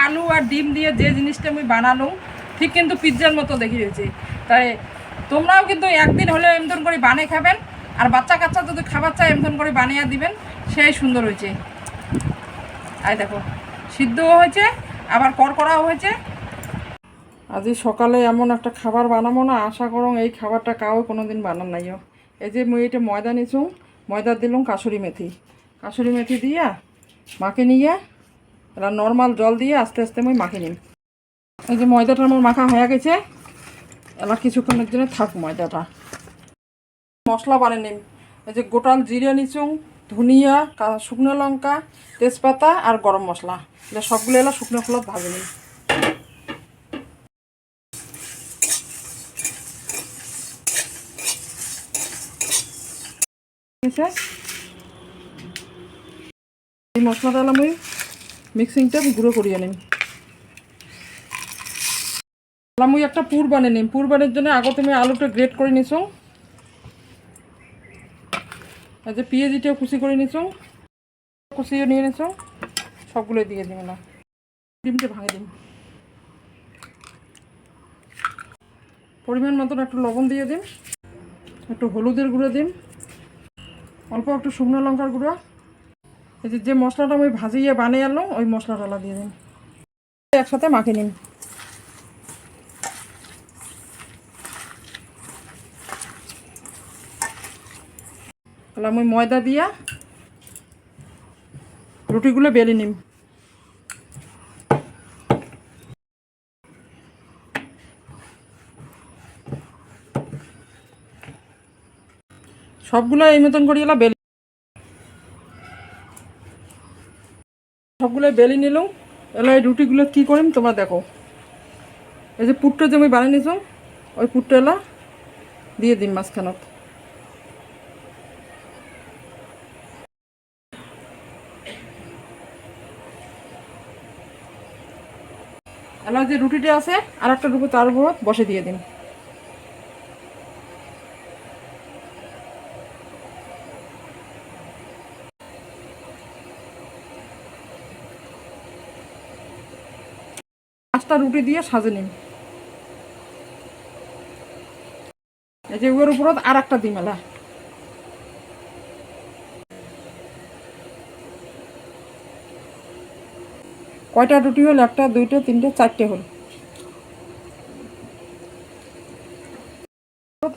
আলু আর ডিম দিয়ে যে জিনিসটা আমি বানানো ঠিক কিন্তু পিৎজার মতো দেখি হয়েছে। তাই তোমরাও কিন্তু একদিন হলেও এমন করে বানিয়ে খাবেন, আর বাচ্চা কাচ্চা যদি খাবার চায় এমন করে বানিয়ে দিবেন, সেই সুন্দর হয়েছে। আই দেখো সিদ্ধও হয়েছে আবার করকরাও হয়েছে। আজ সকালে এমন একটা খাবার বানাবো না, আশা করো এই খাবারটা কাউ কোনো দিন বানান নাইও। এই যে মুই এটা ময়দা নিছু, ময়দা দিলাম কাসুরি মেথি দিয়া মাখে নিয়ে এরা নর্মাল জল দিয়ে আস্তে আস্তে মুই মাখে নিই। এই যে ময়দাটা আমার মাখা হয়ে গেছে, এলা কিছুক্ষণের জন্য থাক ময়দাটা। মশলা বানিয়ে নিম। এই যে গোটাল জিরে নিচুং, ধনিয়া, শুকনো লঙ্কা, তেজপাতা আর গরম মশলা, এটা সবগুলো এলা শুকনো খোলাত ভাজে নিই। এই মশলাটা আমি মিক্সিংটা গুঁড়ো করিয়ে নিম। আমি একটা পুর বানিয়ে নিম। পুর বানের জন্য আগে তুমি আলুটা গ্রেট করে নিছো, এই যে পেঁয়াজিটাও কুচি করে নিছো, কুচিয়ে নিয়ে নিছো, সবগুলো দিয়ে দিম না। ডিমটা ভাঙে দিম, পরিমাণ মতন একটু লবণ দিয়ে দিন, একটু হলুদের গুঁড়ো দিন, অল্প একটু শুকনো লঙ্কার গুঁড়ো। এই যে মশলাটা আমি ভাজিয়ে বানিয়ে আনলাম ওই মশলাটা দিয়ে দিন, একসাথে মাখে নিন। তাহলে আমি ময়দা দিয়া রুটিগুলো বেলে নিম। সবগুলো এই মতন করি এলা বেলে, সবগুলো বেলে নিলাম। এলা এই রুটিগুলো কী করিম তোমরা দেখো। এই যে পুরটা যে আমি বানিয়ে নিছ ওই পুরটা এলা দিয়ে দিম মাঝখানত। এলা যে রুটিটা আছে আর একটা রুটি তার উপর বসে দিয়ে দিন। পাঁচটা রুটি দিয়ে সাজে নিন। এই যে ওর উপর আর একটা দিম এলা। কয়টা রুটি হল? একটা, দুইটা, তিনটে, চারটে হল।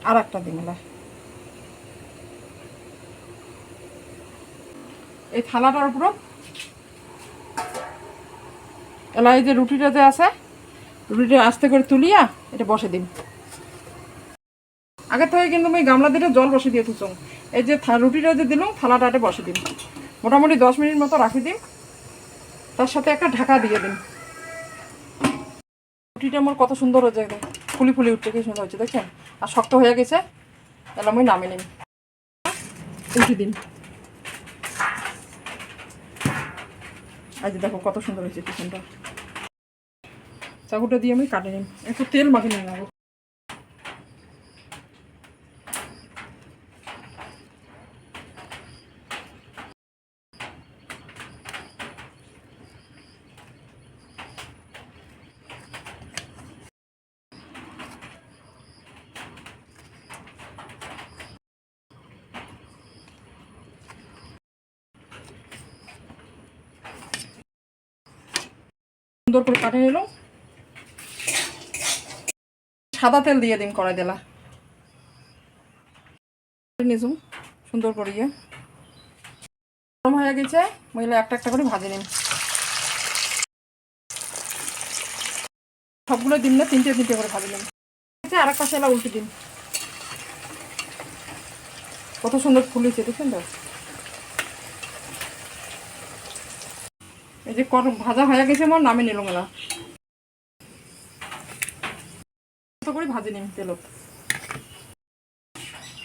আর একটা দিন এলা। এই থালাটার উপর এলা এই যে রুটিটা যে আছে রুটিটা আস্তে করে তুলিয়া এটা বসে দিন। আগে থেকে কিন্তু আমি গামলা দিয়ে জল বসে দিয়ে তুলছ। এই যে রুটিটা যে দিলাম থালাটাতে বসে দিন, মোটামুটি 10 মিনিট মতো রাখি দিন, তার সাথে একটা ঢাকা দিয়ে দিন। রুটিটা আমার কত সুন্দর হয়ে যায়, ফুলি ফুলি উঠতে কি সুন্দর হয়েছে দেখছেন, আর শক্ত হয়ে গেছে। তাহলে আমি নামিয়ে নিন, উঠে দিন। আজ দেখো কত সুন্দর হয়েছে টিফিনটা। চাকুটা দিয়ে আমি কাটে নিন, একটু তেল মাখিয়ে নিন। সুন্দর করে কাটে নিল। সাদা তেল দিয়ে দিন কড়াই দিলা, নিজুম সুন্দর করিয়ে গরম হয়ে গেছে। মহিলা একটা একটা করে ভাজে নিন। সবগুলো দিন না, তিনটে তিনটে করে ভাজে নিন। আর এক পাশে এলা উল্টে দিন। কত সুন্দর ফুলেছে দেখছেন তো। এই যে ভাজা হয়ে গেছে আমার, নামিয়ে নিলাম। এলা মতো করে ভাজি নিন তেলত।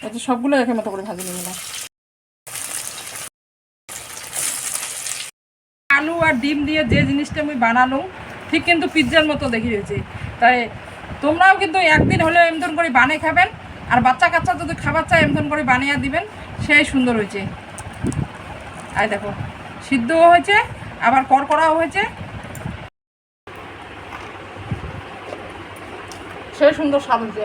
আচ্ছা সবগুলো একের মতো করে ভাজি নিন। এলা আলু আর ডিম দিয়ে যে জিনিসটা আমি বানানো ঠিক কিন্তু পিৎজার মতো দেখি হয়েছে। তাই তোমরাও কিন্তু একদিন হলেও এমন করে বানিয়ে খাবেন, আর বাচ্চা কাচ্চা যদি খাবার চায় এমন করে বানিয়ে দিবেন, সেই সুন্দর হয়েছে। আই দেখো সিদ্ধও হয়েছে আবার করকরাও হয়েছে। সেই সুন্দর স্বাদ হয়েছে।